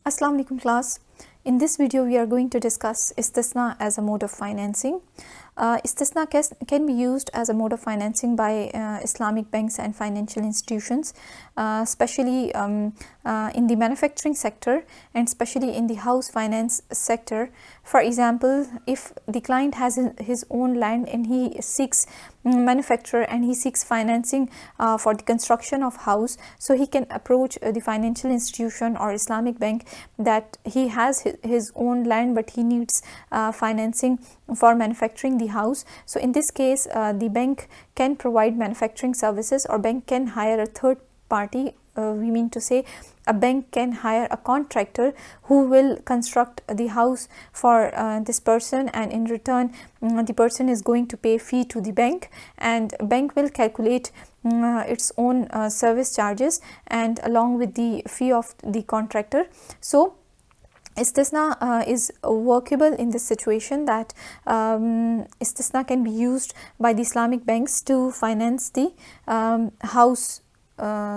Assalamu alaikum class. In this video we are going to discuss istisna as a mode of financing. Istisna can be used as a mode of financing by Islamic banks and financial institutions, especially in the manufacturing sector and especially in the house finance sector. For example, if the client has his own land and he seeks manufacturer and he seeks financing for the construction of house, so he can approach the financial institution or Islamic bank that he has his own land but he needs financing for manufacturing the house. So in this case the bank can provide manufacturing services, or bank can hire a third party. We mean to say a bank can hire a contractor who will construct the house for this person, and in return the person is going to pay fee to the bank, and bank will calculate its own service charges and along with the fee of the contractor. So Istisna is workable in this situation, that Istisna can be used by the Islamic banks to finance the house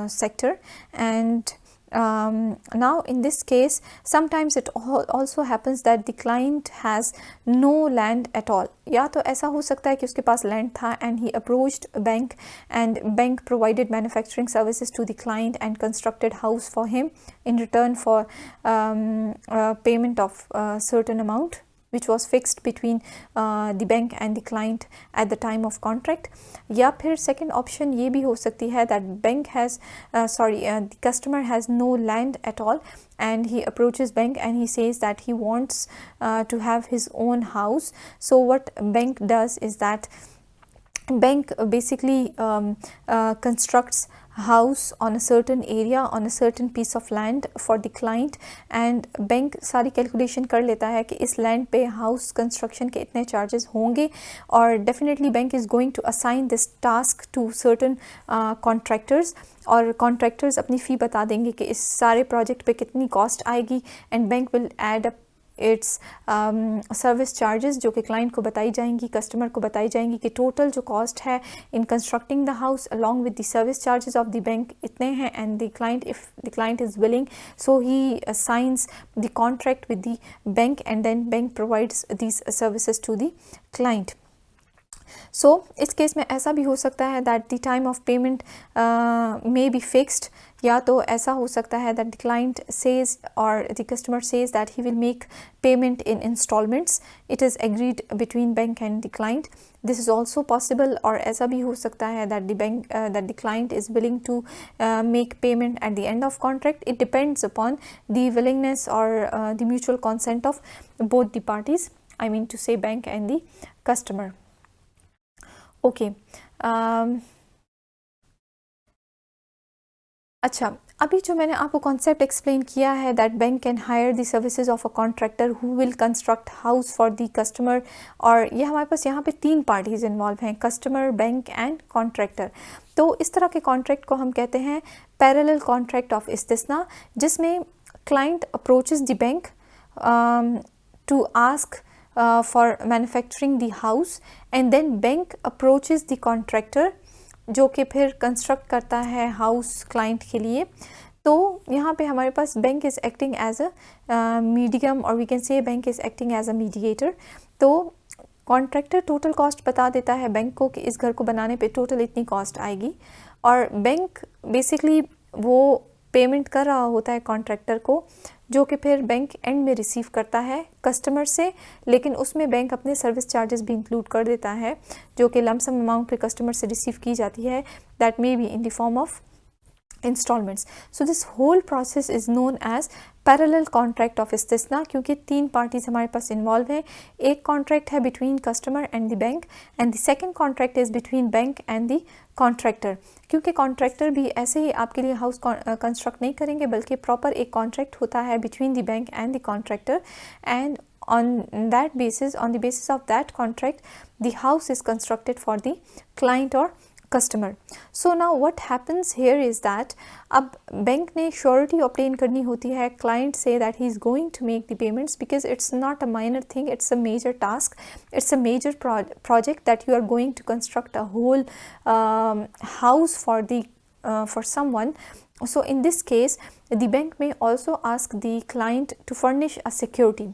sector. And now in this case sometimes it also happens that the client has no land at all. या तो ऐसा हो सकता है कि उसके पास land था and he approached a bank and bank provided manufacturing services to the client and constructed house for him in return for payment of a certain amount which was fixed between the bank and the client at the time of contract. या फिर second option ये भी हो सकती है that bank has the customer has no land at all and he approaches bank and he says that he wants to have his own house. So what bank does is that bank basically constructs house on a certain area on a certain piece of land for the client, and bank सारी calculation कर लेता है कि इस land पे house construction के इतने charges होंगे, और definitely bank is going to assign this task to certain contractors, और कॉन्ट्रैक्टर्स अपनी फ़ी बता देंगे कि इस सारे प्रोजेक्ट पे कितनी कॉस्ट आएगी, and bank will add up it's service charges जो कि क्लाइंट को बताई जाएंगी, कस्टमर को बताई जाएंगी कि टोटल जो कॉस्ट है in constructing the house along with the service charges of the bank इतने हैं, and the client if the client is willing so he signs the contract with the bank and then bank provides these services to the client. So इस case में ऐसा भी हो सकता है that the time of payment may be fixed, या तो ऐसा हो सकता है दैट द क्लाइंट सेज और the customer says that he will make payment in installments. It is agreed between bank and the client. This is also possible, और ऐसा भी हो सकता है that the client is willing to make payment at the end of contract. It depends upon the willingness और the mutual consent of both the parties, I mean to say bank and the customer. Okay अच्छा, अभी जो मैंने आपको concept explain किया है that bank can hire the services of a contractor who will construct house for the customer, और ये हमारे पास यहाँ पे तीन पार्टीज इन्वॉल्व हैं, कस्टमर, बैंक एंड कॉन्ट्रैक्टर. तो इस तरह के कॉन्ट्रैक्ट को हम कहते हैं पैरेलल कॉन्ट्रैक्ट ऑफ इस्तिस्ना, जिसमें client approaches the bank to ask for manufacturing the house, and then bank approaches the contractor जो कि फिर कंस्ट्रक्ट करता है हाउस क्लाइंट के लिए. तो यहाँ पे हमारे पास bank is acting as a medium, और we can say bank is acting as a mediator. तो कॉन्ट्रैक्टर टोटल कॉस्ट बता देता है बैंक को कि इस घर को बनाने पे टोटल इतनी कॉस्ट आएगी, और बैंक बेसिकली वो पेमेंट कर रहा होता है कॉन्ट्रैक्टर को, जो कि फिर बैंक एंड में रिसीव करता है कस्टमर से, लेकिन उसमें बैंक अपने सर्विस चार्जेस भी इंक्लूड कर देता है जो कि लमसम अमाउंट पे कस्टमर से रिसीव की जाती है, that may be in the form of installments. So this whole process is known as parallel contract of istisna, क्योंकि तीन पार्टीज हमारे पास इन्वॉल्व हैं. एक कॉन्ट्रैक्ट है between customer and the bank, and the second contract is between bank and the contractor. क्योंकि contractor भी ऐसे ही आपके लिए हाउस कंस्ट्रक्ट नहीं करेंगे, बल्कि प्रॉपर एक कॉन्ट्रैक्ट होता है between the bank and the contractor, and on the basis of that contract the house is constructed for the client or customer. So now what happens here is that अब bank ने surety obtain करनी होती है client से that he is going to make the payments, because it's not a minor thing, it's a major task, it's a major project that you are going to construct a whole house for someone. So in this case, the bank may also ask the client to furnish a security.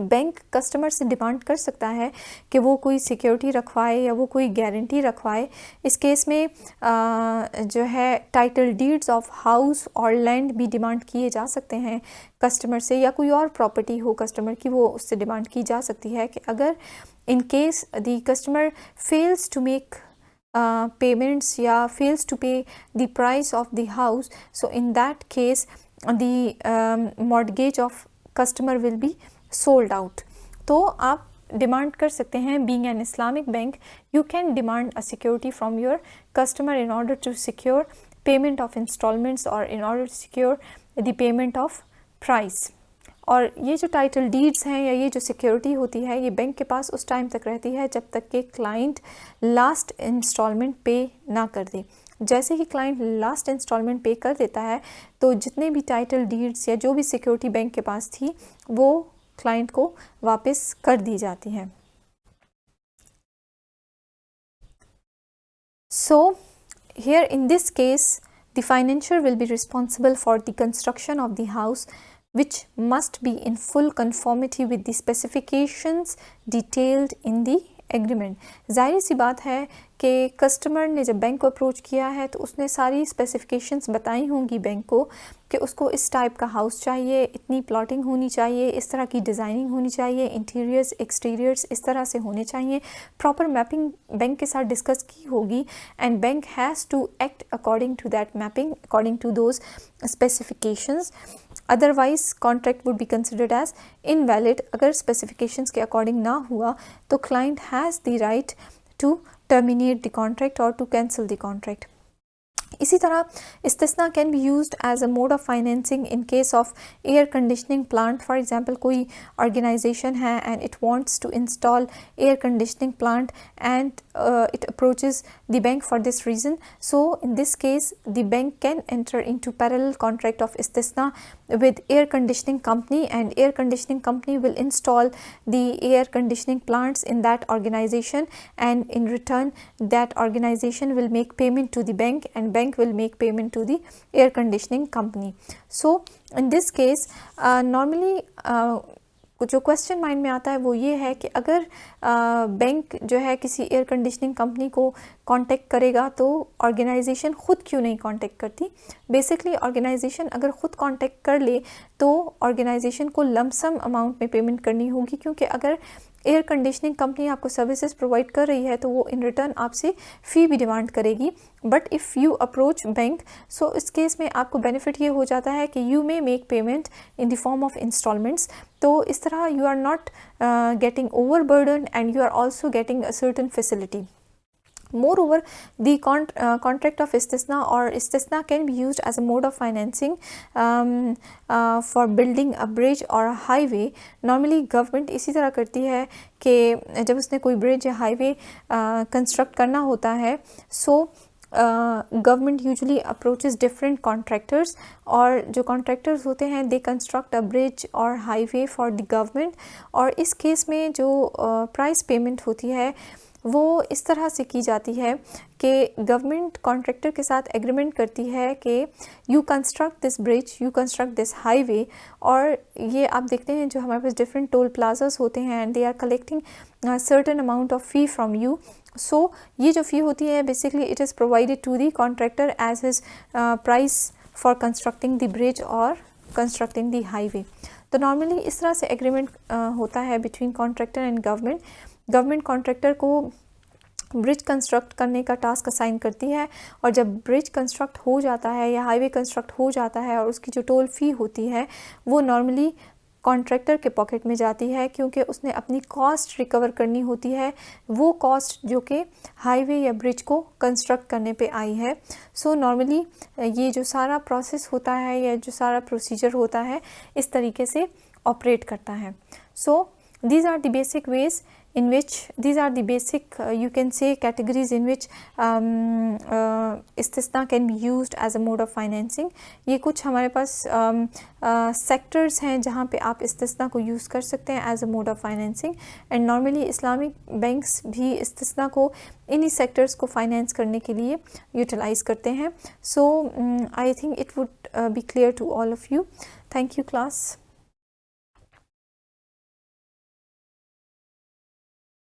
Bank customer से demand कर सकता है कि वो कोई security रखवाए या वो कोई गारंटी रखवाए। इस केस में जो है टाइटल डीड्स ऑफ हाउस और लैंड भी डिमांड किए जा सकते हैं कस्टमर से, या कोई और प्रॉपर्टी हो कस्टमर की वो उससे डिमांड की जा सकती है कि अगर in case the customer fails to make payments या fails to pay the price of the house, so in that case the mortgage of customer will be sold out. तो आप डिमांड कर सकते हैं, being an Islamic bank you can demand a security from your customer in order to secure payment of installments or in order to secure the payment of price. और ये जो title deeds हैं या ये जो सिक्योरिटी होती है ये बैंक के पास उस टाइम तक रहती है जब तक कि क्लाइंट लास्ट इंस्टॉलमेंट पे ना कर दे। जैसे ही क्लाइंट लास्ट इंस्टॉलमेंट पे कर देता है तो जितने भी टाइटल डीड्स या जो भी सिक्योरिटी बैंक के पास थी वो क्लाइंट को वापस कर दी जाती हैं। So here in this case the financier will be responsible for the construction of the house which must be in full conformity with the specifications detailed in the agreement. ज़ाहिर सी बात है कि कस्टमर ने जब बैंक को approach किया है तो उसने सारी स्पेसिफिकेशंस बताई होंगी बैंक को कि उसको इस टाइप का हाउस चाहिए, इतनी प्लॉटिंग होनी चाहिए, इस तरह की डिज़ाइनिंग होनी चाहिए, इंटीरियर्स एक्सटीरियर्स इस तरह से होने चाहिए। प्रॉपर मैपिंग बैंक के साथ डिस्कस की होगी and bank has to act according to that mapping, according to those specifications. Otherwise contract would be considered as invalid. अगर स्पेसिफिकेशंस के अकॉर्डिंग ना हुआ तो client has the right to terminate the contract or to cancel the contract. इसी तरह इस्तिस्ना can be used as a mode of financing in case of air conditioning plant. For example कोई organization है and it wants to install air conditioning plant and it approaches the bank for this reason. So in this case the bank can enter into parallel contract of istisna with air conditioning company and air conditioning company will install the air conditioning plants in that organization and in return that organization will make payment to the bank and bank will make payment to the air conditioning company. So in this case normally जो question mind में आता है वो ये है कि अगर bank जो है किसी एयर कंडीशनिंग कंपनी को कांटेक्ट करेगा तो ऑर्गेनाइजेशन ख़ुद क्यों नहीं कांटेक्ट करती। बेसिकली ऑर्गेनाइजेशन अगर ख़ुद कांटेक्ट कर ले तो ऑर्गेनाइजेशन को लमसम अमाउंट में पेमेंट करनी होगी, क्योंकि अगर एयर कंडीशनिंग कंपनी आपको सर्विसेज प्रोवाइड कर रही है तो वो इन रिटर्न आपसे फ़ी भी डिमांड करेगी। But if you approach bank so इस केस में आपको बेनिफिट ये हो जाता है कि you may make payment in the form of installments. तो इस तरह you are not getting over burden and you are also getting a certain facility. Moreover, the contract of istisna or istisna can be used as a mode of financing for building a bridge or a highway. Normally government इसी तरह करती है कि जब उसने कोई bridge या highway construct करना होता है so government usually approaches different contractors और जो कॉन्ट्रैक्टर्स होते हैं दे कंस्ट्रक्ट अ ब्रिज और हाईवे फॉर द गवर्नमेंट। और इस केस में जो प्राइस पेमेंट होती है वो इस तरह से की जाती है कि गवर्नमेंट कॉन्ट्रैक्टर के साथ एग्रीमेंट करती है कि you construct this bridge, you construct this highway. और ये आप देखते हैं जो हमारे पास डिफरेंट टोल प्लाजास होते हैं and they are collecting certain amount of fee from you. So ये जो फ़ी होती है basically it is provided to the contractor as his price for constructing the bridge और कंस्ट्रक्टिंग द हाईवे। तो normally इस तरह से एग्रीमेंट होता है between contractor and government. Government contractor को ब्रिज कंस्ट्रक्ट करने का टास्क असाइन करती है और जब ब्रिज कंस्ट्रक्ट हो जाता है या हाईवे कंस्ट्रक्ट हो जाता है और उसकी जो टोल फ़ी होती है वो नॉर्मली कॉन्ट्रैक्टर के पॉकेट में जाती है, क्योंकि उसने अपनी कॉस्ट रिकवर करनी होती है, वो कॉस्ट जो कि हाईवे या ब्रिज को कंस्ट्रक्ट करने पे आई है। सो नॉर्मली ये जो सारा प्रोसेस होता है या जो सारा प्रोसीजर होता है इस तरीके से ऑपरेट करता है। सो these are the basic ways in which these are the basic you can say categories in which istisna can be used as a mode of financing. ये कुछ हमारे पास सेक्टर्स हैं जहाँ पे आप istisna को यूज़ कर सकते हैं as a mode of financing, and normally Islamic banks भी istisna को इन्हीं सेक्टर्स को फाइनेंस करने के लिए यूटिलाइज़ करते हैं. So I think it would be clear to all of you. Thank you class.